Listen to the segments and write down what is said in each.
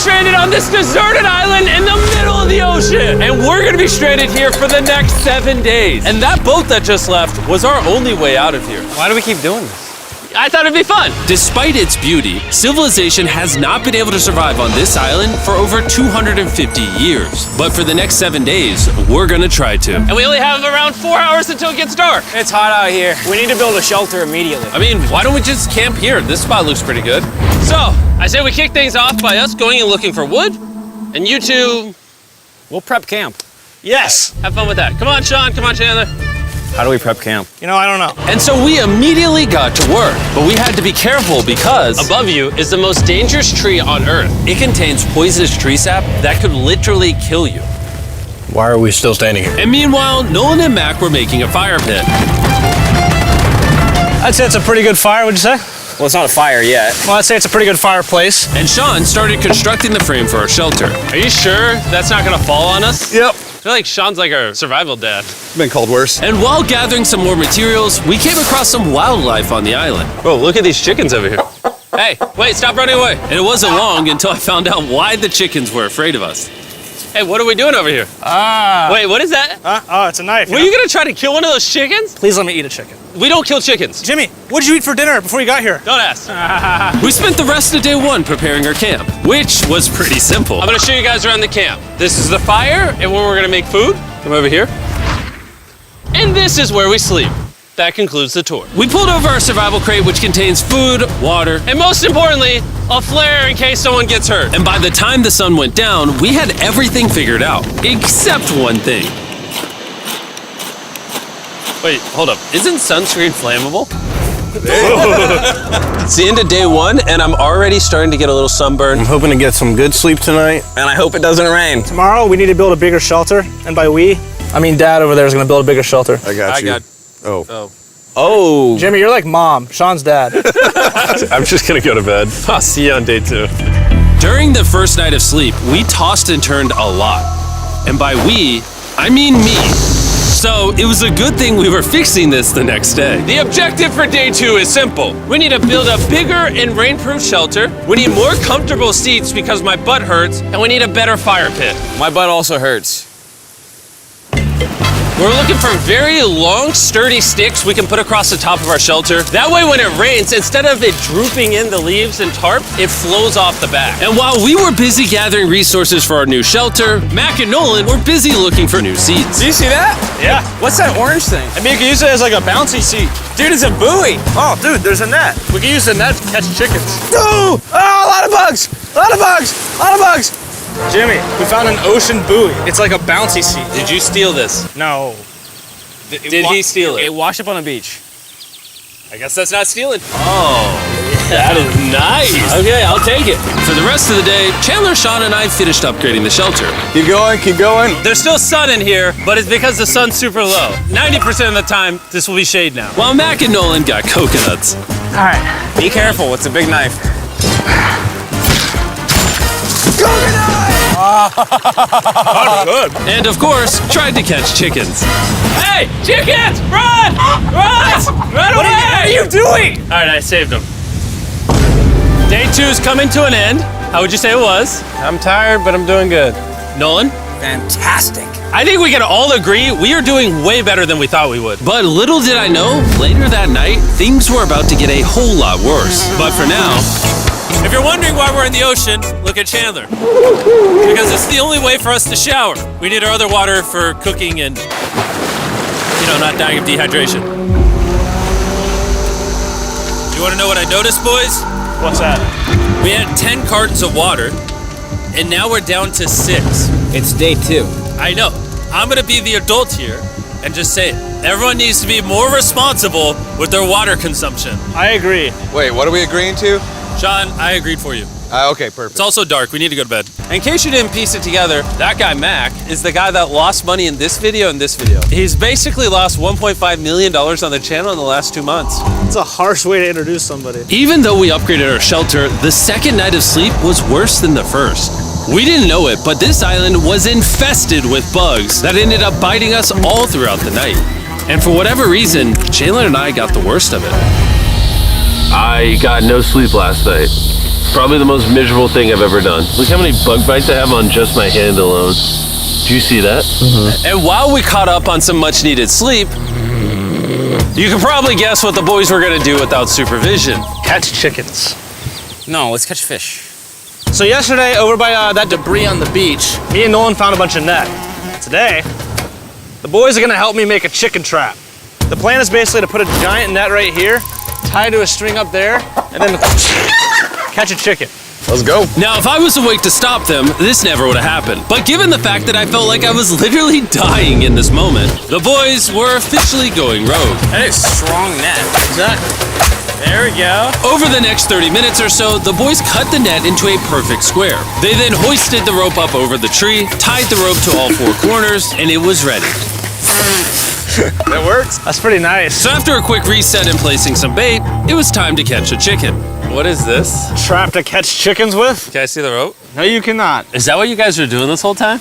stranded on this deserted island in the middle of the ocean. And we're gonna be stranded here for the next 7 days. And that boat that just left was our only way out of here. Why do we keep doing this? I thought it'd be fun. Despite its beauty, civilization has not been able to survive on this island for over 250 years. But for the next 7 days, we're gonna try to. And we only have around 4 hours until it gets dark. It's hot out here. We need to build a shelter immediately. I mean, why don't we just camp here? This spot looks pretty good. So, I say we kick things off by us going and looking for wood, and you two We'll prep camp. Yes. Have fun with that. Come on, Sean. Come on, Chandler. How do we prep camp? You know, I don't know. And so we immediately got to work, but we had to be careful because Above you is the most dangerous tree on Earth. it contains poisonous tree sap that could literally kill you. Why are we still standing here? And meanwhile, Nolan and Mac were making a fire pit. I'd say it's a pretty good fire, would you say? Well, it's not a fire yet. Well, I'd say it's a pretty good fireplace. And Sean started constructing the frame for our shelter. Are you sure that's not gonna fall on us? Yep. I feel like Sean's like our survival dad. Been called worse. And while gathering some more materials, we came across some wildlife on the island. Whoa, look at these chickens over here. Hey, wait, stop running away. And it wasn't long until I found out why the chickens were afraid of us. Hey, what are we doing over here? Wait, what is that? Oh, it's a knife. Were you gonna try to kill one of those chickens? Please let me eat a chicken. We don't kill chickens. Jimmy, what did you eat for dinner before you got here? Don't ask. We spent the rest of day one preparing our camp, which was pretty simple. I'm gonna show you guys around the camp. This is the fire and where we're gonna make food. Come over here. And this is where we sleep. That concludes the tour. We pulled over our survival crate, which contains food, water, And most importantly, a flare in case someone gets hurt. and by the time the sun went down, we had everything figured out, except one thing. Wait, hold up. Isn't sunscreen flammable? It's the end of day one, and I'm already starting to get a little sunburn. I'm hoping to get some good sleep tonight. And I hope it doesn't rain. Tomorrow, we need to build a bigger shelter. And by we, I mean Dad over there is going to build a bigger shelter. I got you. Oh. Oh. Jimmy, you're like Mom. Sean's dad. I'm just gonna go to bed. I'll see you on day 2. During the first night of sleep, we tossed and turned a lot. And by we, I mean me. So it was a good thing we were fixing this the next day. The objective for day 2 is simple. We need to build a bigger and rainproof shelter. We need more comfortable seats because my butt hurts, and we need a better fire pit. My butt also hurts. We're looking for very long, sturdy sticks we can put across the top of our shelter. That way when it rains, instead of it drooping in the leaves and tarp, it flows off the back. And while we were busy gathering resources for our new shelter, Mac and Nolan were busy looking for new seats. Do you see that? Yeah. What's that orange thing? I mean, you can use it as like a bouncy seat. Dude, it's a buoy. Oh, dude, there's a net. We can use the net to catch chickens. Oh, a lot of bugs. A lot of bugs. A lot of bugs. Jimmy, we found an ocean buoy. It's like a bouncy seat. Did you steal this? No. Did he steal it? It washed up on the beach. I guess that's not stealing. Oh, that is nice. Okay, I'll take it. For the rest of the day, Chandler, Sean, and I finished upgrading the shelter. Keep going, keep going. There's still sun in here, but it's because the sun's super low. 90% of the time, this will be shade now. While Mac and Nolan got coconuts. All right. Be careful. It's a big knife. And of course, tried to catch chickens. Hey, chickens, run! Run! Run away! What are you doing? All right, I saved them. Day 2's coming to an end. How would you say it was? I'm tired, but I'm doing good. Nolan? Fantastic. I think we can all agree we are doing way better than we thought we would. But little did I know, later that night, things were about to get a whole lot worse. But for now, If you're wondering why we're in the ocean, look at Chandler. Because it's the only way for us to shower. We need our other water for cooking and, not dying of dehydration. You want to know what I noticed, boys? What's that? We had 10 cartons of water, and now we're down to 6. It's day 2. I know. I'm gonna be the adult here and just say it. Everyone needs to be more responsible with their water consumption. I agree. Wait, what are we agreeing to? Sean, I agreed for you. Okay, perfect. It's also dark. We need to go to bed. In case you didn't piece it together, that guy Mac is the guy that lost money in this video and this video. He's basically lost $1.5 million on the channel in the last 2 months. It's a harsh way to introduce somebody. even though we upgraded our shelter, the second night of sleep was worse than the first. We didn't know it, but this island was infested with bugs that ended up biting us all throughout the night. And for whatever reason, Chandler and I got the worst of it. I got no sleep last night. Probably the most miserable thing I've ever done. Look how many bug bites I have on just my hand alone. Do you see that? And while we caught up on some much needed sleep, you can probably guess what the boys were gonna do without supervision. Catch chickens. No, let's catch fish. So yesterday, over by that debris on the beach, me and Nolan found a bunch of net. Today, the boys are gonna help me make a chicken trap. The plan is basically to put a giant net right here, tie to a string up there, and then catch a chicken. Let's go. Now, if I was awake to stop them, this never would have happened. But given the fact that I felt like I was literally dying in this moment, the boys were officially going rogue. That is strong net. Exactly. There we go. Over the next 30 minutes or so, the boys cut the net into a perfect square. They then hoisted the rope up over the tree, tied the rope to all four corners, and it was ready. That works. That's pretty nice. So after a quick reset and placing some bait, it was time to catch a chicken. What is this? Trap to catch chickens with? Can I see the rope? No, you cannot. Is that what you guys were doing this whole time?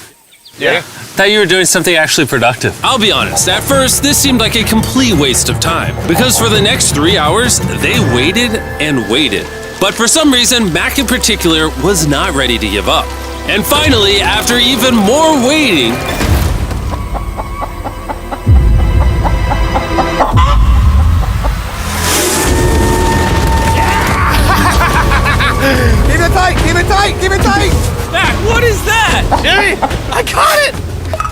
Yeah. I thought you were doing something actually productive. I'll be honest, at first, this seemed like a complete waste of time. Because for the next 3 hours, they waited and waited. But for some reason, Mac in particular was not ready to give up. And finally, after even more waiting, Keep it tight, keep it tight, keep it tight. Mac, what is that? Jimmy, I caught it!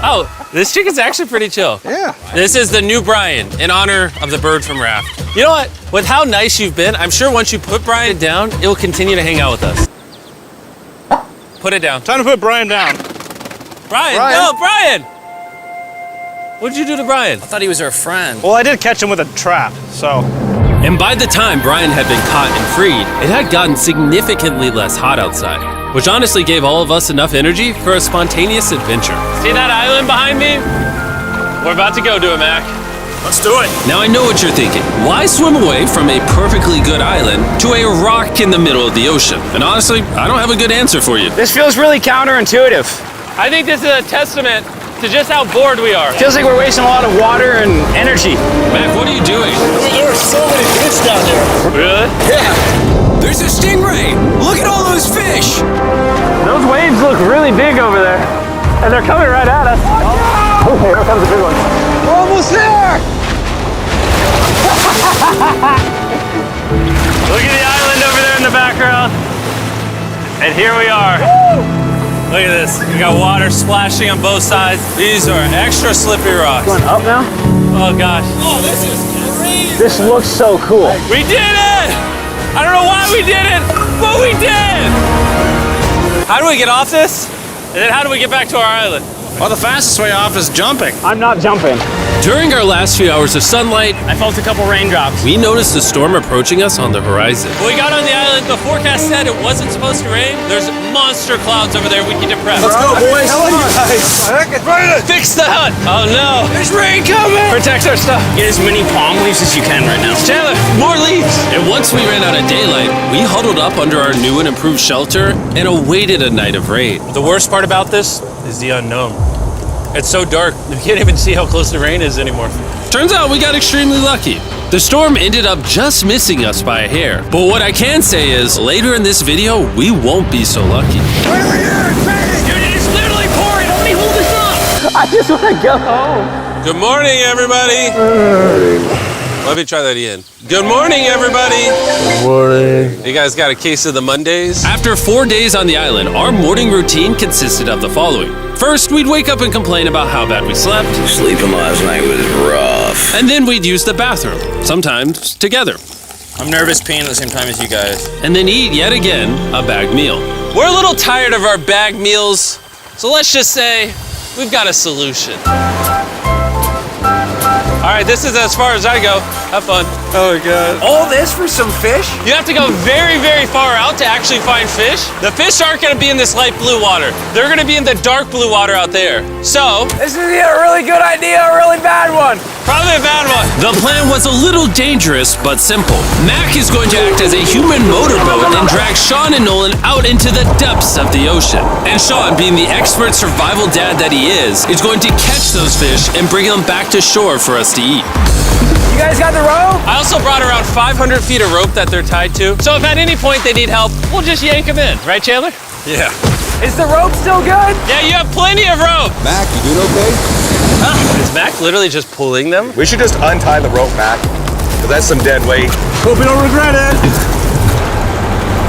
Oh, this chicken's actually pretty chill. Yeah. This is the new Brian in honor of the bird from Raft. You know what? With how nice you've been, I'm sure once you put Brian down, it will continue to hang out with us. Put it down. Time to put Brian down. Brian, Brian. no, Brian! What'd you do to Brian? I thought he was our friend. Well, I did catch him with a trap, so. and by the time Brian had been caught and freed, it had gotten significantly less hot outside, which honestly gave all of us enough energy for a spontaneous adventure. See that island behind me? We're about to go to it, Mac. Let's do it. Now I know what you're thinking. Why swim away from a perfectly good island to a rock in the middle of the ocean? And honestly, I don't have a good answer for you. This feels really counterintuitive. I think this is a testament to just how bored we are. Feels like we're wasting a lot of water and energy. Mac, what are you doing? There are so many fish down there. Really? Yeah. There's a stingray. Look at all those fish. Those waves look really big over there. And they're coming right at us. Oh, here comes a big one. We're almost there. Look at the island over there in the background. And here we are. Look at this. We got water splashing on both sides. These are extra slippery rocks. Going up now? Oh gosh. Oh, this is crazy. This looks so cool. We did it! I don't know why we did it, but we did! How do we get off this? And then how do we get back to our island? Well, the fastest way off is jumping. I'm not jumping. During our last few hours of sunlight, I felt a couple raindrops. we noticed a storm approaching us on the horizon. When we got on the island, the forecast said it wasn't supposed to rain. There's monster clouds over there we can depress. Let's go, boys. Fix the hut! Oh no! There's rain coming. Protect our stuff. Get as many palm leaves as you can right now. Chandler, more leaves! And once we ran out of daylight, we huddled up under our new and improved shelter and awaited a night of rain. The worst part about this is the unknown. It's so dark, you can't even see how close the rain is anymore. Turns out we got extremely lucky. The storm ended up just missing us by a hair. But what I can say is, later in this video, we won't be so lucky. Dude, it is literally pouring! Help me hold this up! I just want to go home. Good morning, everybody! Let me try that again. Good morning, everybody! Good morning. You guys got a case of the Mondays? After 4 days on the island, our morning routine consisted of the following. First, we'd wake up and complain about how bad we slept. Sleeping last night was rough. And then we'd use the bathroom, sometimes together. I'm nervous peeing at the same time as you guys. And then eat yet again a bagged meal. We're a little tired of our bag meals, so let's just say we've got a solution. All right, this is as far as I go. Have fun. Oh, God. All this for some fish? You have to go very, very far out to actually find fish. The fish aren't gonna be in this light blue water. They're gonna be in the dark blue water out there. So, This is either a really good idea or a really bad one. probably a bad one. The plan was a little dangerous, but simple. Mac is going to act as a human motorboat and drag Sean and Nolan out into the depths of the ocean. And Sean, being the expert survival dad that he is going to catch those fish and bring them back to shore for us to eat. You guys got the rope? I also brought around 500 feet of rope that they're tied to. So if at any point they need help, we'll just yank them in. Right, Chandler? Yeah. Is the rope still good? Yeah, you have plenty of rope. Mac, you doing okay? Is Mac literally just pulling them? We should just untie the rope, Mac. Because that's some dead weight. Hope you don't regret it.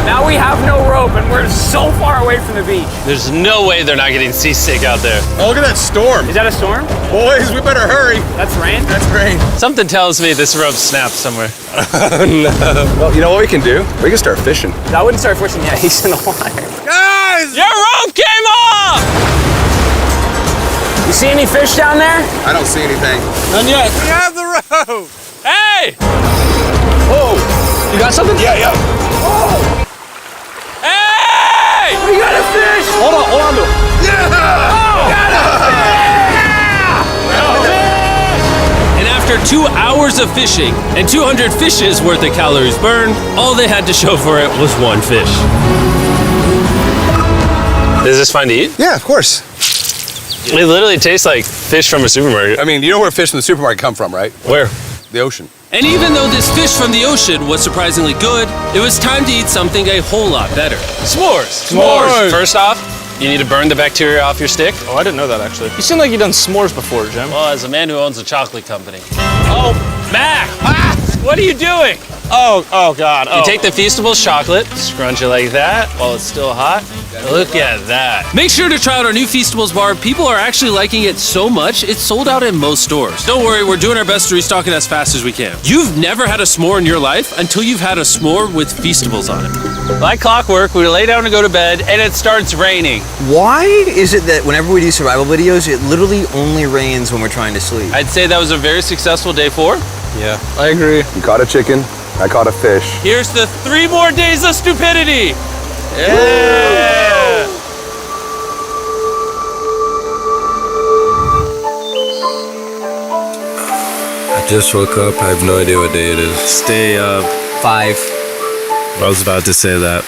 Now we have no rope and we're so far away from the beach. There's no way they're not getting seasick out there. Oh, look at that storm. Is that a storm? Boys, we better hurry. That's rain? That's rain. Something tells me this rope snapped somewhere. Well, you know what we can do? We can start fishing. I wouldn't start fishing yet. He's in the water. Guys! Your rope came off! You see any fish down there? I don't see anything. None yet. We have the rope. Hey! Whoa! You got something? Yeah. Hey! We got a fish! Hold on to it. And after 2 hours of fishing and 200 fishes worth of calories burned, all they had to show for it was one fish. Is this fine to eat? Yeah, of course. It literally tastes like fish from a supermarket. I mean, you know where fish from the supermarket come from, right? Where? The ocean. And even though this fish from the ocean was surprisingly good, it was time to eat something a whole lot better. S'mores. S'mores. First off, you need to burn the bacteria off your stick. Oh, I didn't know that actually. You seem like you've done s'mores before, Jim. Well, as a man who owns a chocolate company. Oh, Mac! What are you doing? Oh God. You take the Feastables chocolate, scrunch it like that while it's still hot. Look at that. Make sure to try out our new Feastables bar. People are actually liking it so much, it's sold out in most stores. Don't worry, we're doing our best to restock it as fast as we can. You've never had a s'more in your life until you've had a s'more with Feastables on it. Like clockwork, we lay down to go to bed and it starts raining. Why is it that whenever we do survival videos, it literally only rains when we're trying to sleep? I'd say that was a very successful day 4. Yeah. I agree. You caught a chicken. I caught a fish. Here's the 3 more days of stupidity. Yeah. I just woke up. I have no idea what day it is. Stay up. 5. I was about to say that.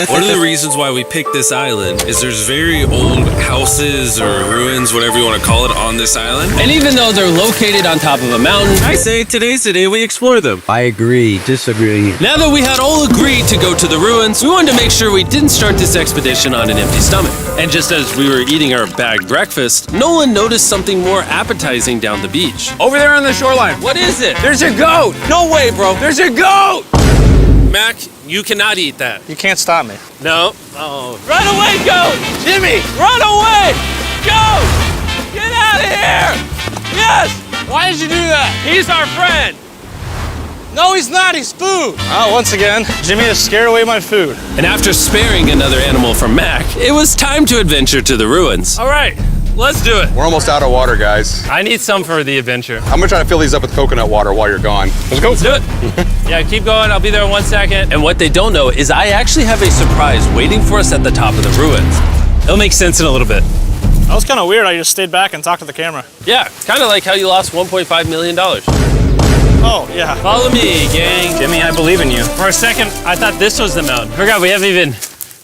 One of the reasons why we picked this island is there's very old houses or ruins, whatever you want to call it, on this island. And even though they're located on top of a mountain, I say today's the day we explore them. I agree. Disagree. Now that we had all agreed to go to the ruins, we wanted to make sure we didn't start this expedition on an empty stomach. And just as we were eating our bagged breakfast, Nolan noticed something more appetizing down the beach. Over there on the shoreline. What is it? There's a goat. No way, bro. There's a goat. Mac, you cannot eat that. You can't stop me. No. Oh. Run away, goat! Jimmy! Run away! Goat! Get out of here! Yes! Why did you do that? He's our friend. No, he's not. He's food. Oh, once again, Jimmy has scared away my food. And after sparing another animal from Mac, it was time to adventure to the ruins. All right, let's do it. We're almost out of water, guys. I need some for the adventure. I'm gonna try to fill these up with coconut water while you're gone. Let's go. Let's do it. Yeah, keep going. I'll be there in 1 second. And what they don't know is I actually have a surprise waiting for us at the top of the ruins. It'll make sense in a little bit. That was kind of weird. I just stayed back and talked to the camera. Yeah, kind of like how you lost $1.5 million. Oh, yeah. Follow me, gang. Jimmy, I believe in you. For a second, I thought this was the mountain. Forgot we haven't even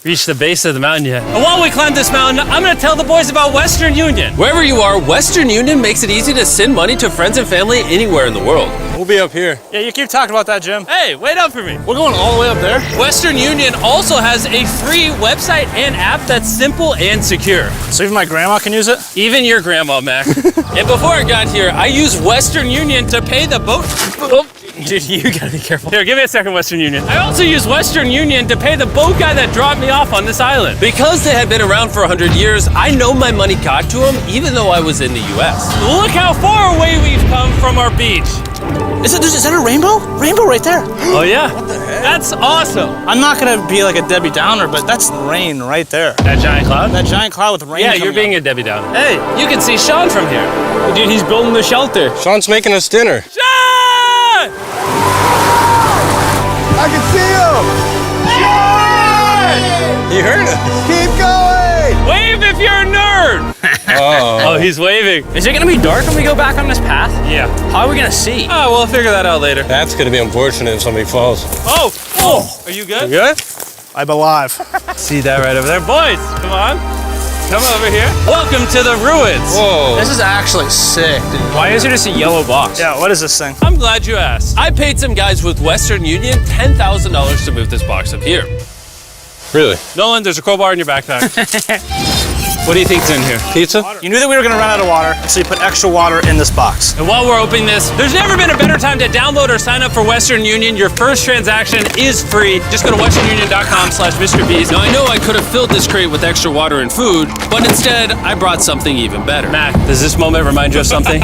reached the base of the mountain yet. And while we climb this mountain, I'm gonna tell the boys about Western Union. Wherever you are, Western Union makes it easy to send money to friends and family anywhere in the world. We'll be up here. Yeah, you keep talking about that, Jim. Hey, wait up for me. We're going all the way up there. Western Union also has a free website and app that's simple and secure. So even my grandma can use it? Even your grandma, Mac. And before I got here, I used Western Union to pay the boat. Oh, dude, you gotta be careful. Here, give me a second, Western Union. I also used Western Union to pay the boat guy that dropped me off on this island. Because they had been around for 100 years, I know my money got to them even though I was in the US. Look how far away we've come from our beach. Is that a rainbow? Rainbow right there. Oh yeah? What the heck? That's awesome. I'm not gonna be like a Debbie Downer, but that's rain right there. That giant cloud? That giant cloud with rain. Yeah, you're being a Debbie Downer. Hey, you can see Sean from here. Dude, he's building the shelter. Sean's making us dinner. Sean! I can see him! You heard it. Keep going! Wave if you're a nerd! Oh, he's waving. Is it gonna be dark when we go back on this path? Yeah. How are we gonna see? Oh, we'll figure that out later. That's gonna be unfortunate if somebody falls. Oh! Oh! Are you good? You good? I'm alive. See that right over there? Boys, come on. Come over here. Welcome to the ruins. Whoa. This is actually sick, dude. Why is it just a yellow box? Yeah, what is this thing? I'm glad you asked. I paid some guys with Western Union $10,000 to move this box up here. Really? Nolan, there's a crowbar in your backpack. What do you think's in here? Pizza? You knew that we were gonna run out of water, so you put extra water in this box. And while we're opening this, there's never been a better time to download or sign up for Western Union. Your first transaction is free. Just go to westernunion.com/MrBeast. Now, I know I could have filled this crate with extra water and food, but instead, I brought something even better. Matt, does this moment remind you of something?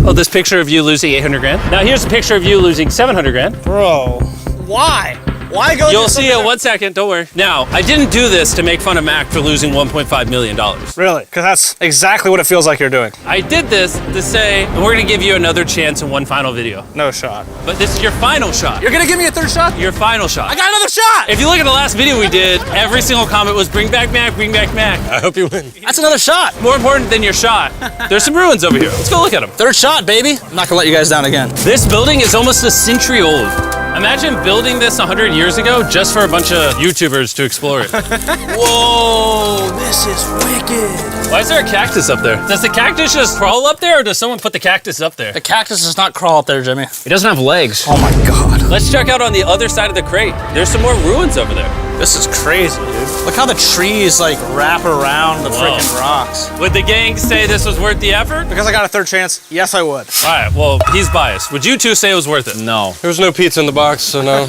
Oh, this picture of you losing 800 grand? Now here's a picture of you losing 700 grand. Bro, why? Why go? You'll see it in 1 second, don't worry. Now, I didn't do this to make fun of Mac for losing $1.5 million. Really? Because that's exactly what it feels like you're doing. I did this to say, and we're gonna give you another chance in one final video. No shot. But this is your final shot. You're gonna give me a third shot? Your final shot. I got another shot! If you look at the last video we did, every single comment was bring back Mac, bring back Mac. I hope you win. That's another shot. More important than your shot, there's some ruins over here. Let's go look at them. Third shot, baby. I'm not gonna let you guys down again. This building is almost a century old. Imagine building this 100 years ago just for a bunch of YouTubers to explore it. Whoa, this is wicked. Why is there a cactus up there? Does the cactus just crawl up there or does someone put the cactus up there? The cactus does not crawl up there, Jimmy. It doesn't have legs. Oh my God. Let's check out on the other side of the crate. There's some more ruins over there. This is crazy, dude. Look how the trees like wrap around the freaking rocks. Would the gang say this was worth the effort? Because I got a third chance, yes I would. All right, well, he's biased. Would you two say it was worth it? No. There was no pizza in the box, so no.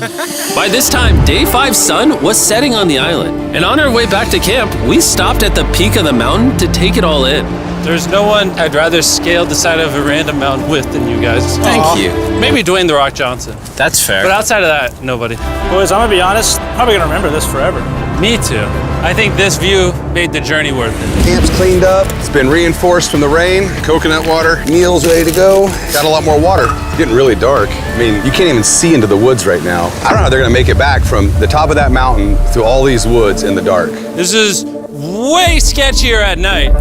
By this time, Day 5's sun was setting on the island, and on our way back to camp, we stopped at the peak of the mountain to take it all in. There's no one I'd rather scale the side of a random mountain with than you guys. Thank you. Maybe Dwayne The Rock Johnson. That's fair. But outside of that, nobody. Boys, I'm gonna be honest, probably gonna remember this forever. Me too. I think this view made the journey worth it. Camp's cleaned up. It's been reinforced from the rain. Coconut water. Meal's ready to go. Got a lot more water. It's getting really dark. I mean, you can't even see into the woods right now. I don't know how they're gonna make it back from the top of that mountain through all these woods in the dark. This is way sketchier at night.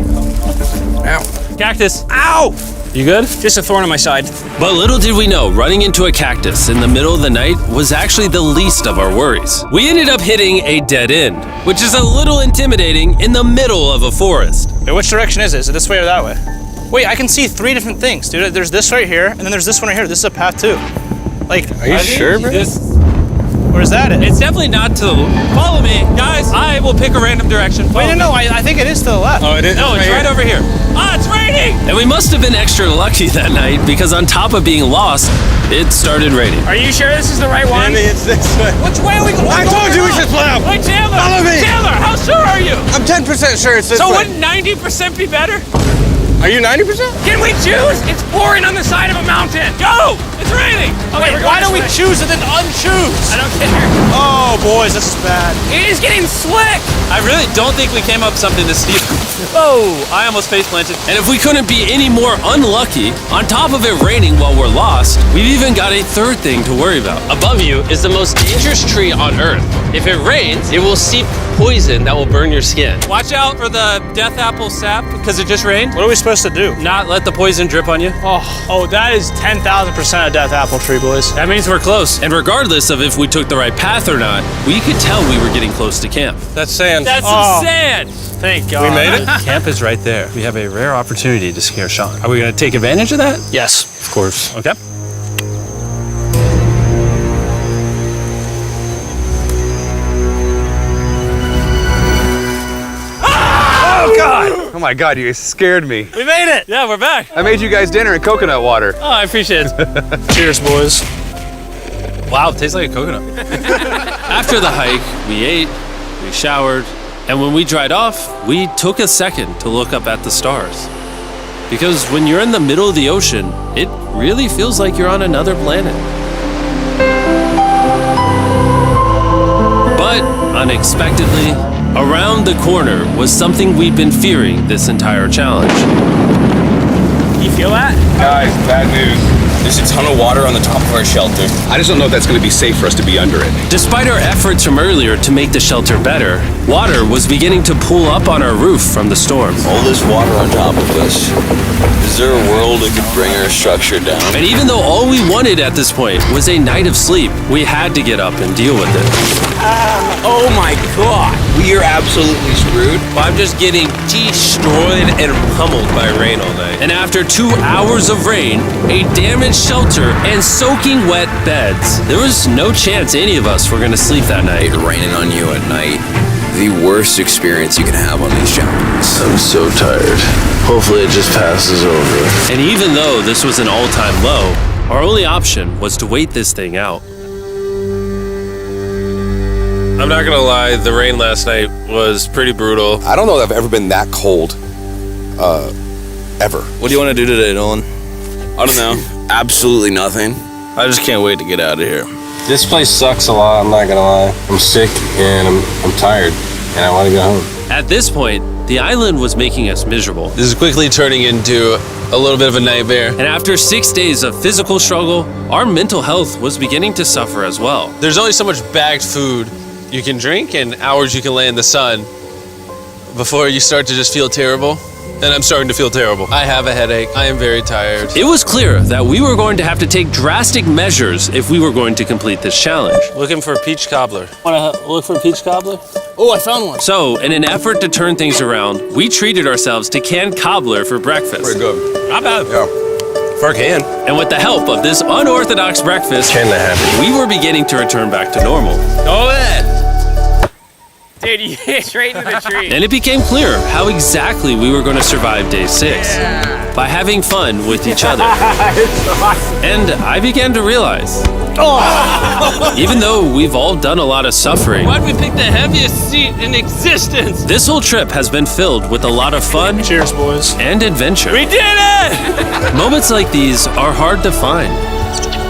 Ow. Cactus. Ow! You good? Just a thorn on my side. But little did we know, running into a cactus in the middle of the night was actually the least of our worries. We ended up hitting a dead end, which is a little intimidating in the middle of a forest. Wait, which direction is it? Is it this way or that way? Wait, I can see three different things, dude. There's this right here, and then there's this one right here. This is a path too. Like, Are you sure, bro? where's that at? It's definitely not to the... Follow me. Guys, I will pick a random direction. Wait, no, I think it is to the left. Oh, it is? No, it's right over here. Ah, it's raining! And we must have been extra lucky that night because on top of being lost, it started raining. Are you sure this is the right one? It's this way. Which way are we going? I told you we should play out. Wait, Chandler! Follow me. Chandler, how sure are you? I'm 10% sure it's this So way. wouldn't 90% be better? Are you 90%? Can we choose? It's pouring on the side of a mountain. Go! It's raining! Okay, Wait, why don't we choose and then unchoose? I don't care. Oh, boys, this is bad. It is getting slick. I really don't think we came up something to steal. Oh, I almost face planted. And if we couldn't be any more unlucky, on top of it raining while we're lost, we've even got a third thing to worry about. Above you is the most dangerous tree on Earth. If it rains, it will seep poison that will burn your skin. Watch out for the death apple sap because it just rained. What are we supposed to do? Not let the poison drip on you. Oh, that is 10,000% a death apple tree, boys. That means we're close. And regardless of if we took the right path or not, we could tell we were getting close to camp. That's sand. That's Oh. some sand. Thank God. We made it? Camp is right there. We have a rare opportunity to scare Sean. Are we going to take advantage of that? Yes. Of course. Okay. Oh, God. Oh my God, you guys scared me. We made it. Yeah, we're back. I made you guys dinner in coconut water. Oh, I appreciate it. Cheers, boys. Wow, it tastes like a coconut. After the hike, we ate, we showered, and when we dried off, we took a second to look up at the stars. Because when you're in the middle of the ocean, it really feels like you're on another planet. But unexpectedly, around the corner was something we'd been fearing this entire challenge. You feel that? Guys, bad news. There's a ton of water on the top of our shelter. I just don't know if that's going to be safe for us to be under it. Despite our efforts from earlier to make the shelter better, Water was beginning to pool up on our roof from the storm. All this water on top of us. Is there a world that could bring our structure down? And even though all we wanted at this point was a night of sleep, we had to get up and deal with it. Oh my god. We are absolutely screwed. I'm just getting destroyed and pummeled by rain all night. And after 2 hours of rain, a damaged shelter, and soaking wet beds, there was no chance any of us were going to sleep that night. It raining on you at night. The worst experience you can have on these challenges. I'm so tired. Hopefully it just passes over. And even though this was an all-time low, our only option was to wait this thing out. I'm not gonna lie, the rain last night was pretty brutal. I don't know that I've ever been that cold, ever. What do you want to do today, Nolan? I don't know. Absolutely nothing. I just can't wait to get out of here. This place sucks a lot, I'm not gonna lie. I'm sick and I'm tired and I wanna go home. At this point, the island was making us miserable. This is quickly turning into a little bit of a nightmare. And after 6 days of physical struggle, our mental health was beginning to suffer as well. There's only so much bagged food you can drink and hours you can lay in the sun before you start to just feel terrible. And I'm starting to feel terrible. I have a headache. I am very tired. It was clear that we were going to have to take drastic measures if we were going to complete this challenge. Looking for a peach cobbler. Want to look for a peach cobbler? Oh, I found one. So, in an effort to turn things around, we treated ourselves to canned cobbler for breakfast. Pretty good. Not bad. Yeah. For a can. And with the help of this unorthodox breakfast, Can that happen? we were beginning to return back to normal. Go ahead. Dude, you hit straight into the tree. And it became clear how exactly we were going to survive day 6. By having fun with each other. And I began to realize, even though we've all done a lot of suffering, Why'd we pick the heaviest seat in existence? this whole trip has been filled with a lot of fun Cheers, boys. and adventure. We did it! Moments like these are hard to find.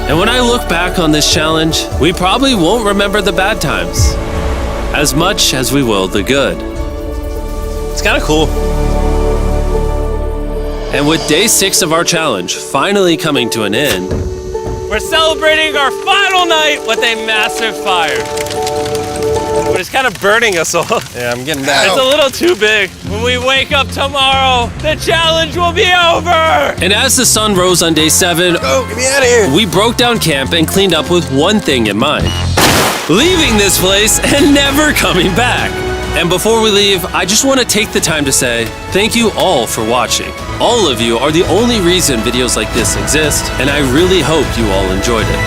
And when I look back on this challenge, we probably won't remember the bad times as much as we will the good. It's kind of cool. And with day 6 of our challenge finally coming to an end, We're celebrating our final night with a massive fire. But it's kind of burning us all. Yeah, I'm getting that. It's a little too big. When we wake up tomorrow, the challenge will be over! and as the sun rose on day 7, Oh, get me out of here. we broke down camp and cleaned up with one thing in mind: leaving this place and never coming back. And before we leave, I just want to take the time to say thank you all for watching. All of you are the only reason videos like this exist, and I really hope you all enjoyed it.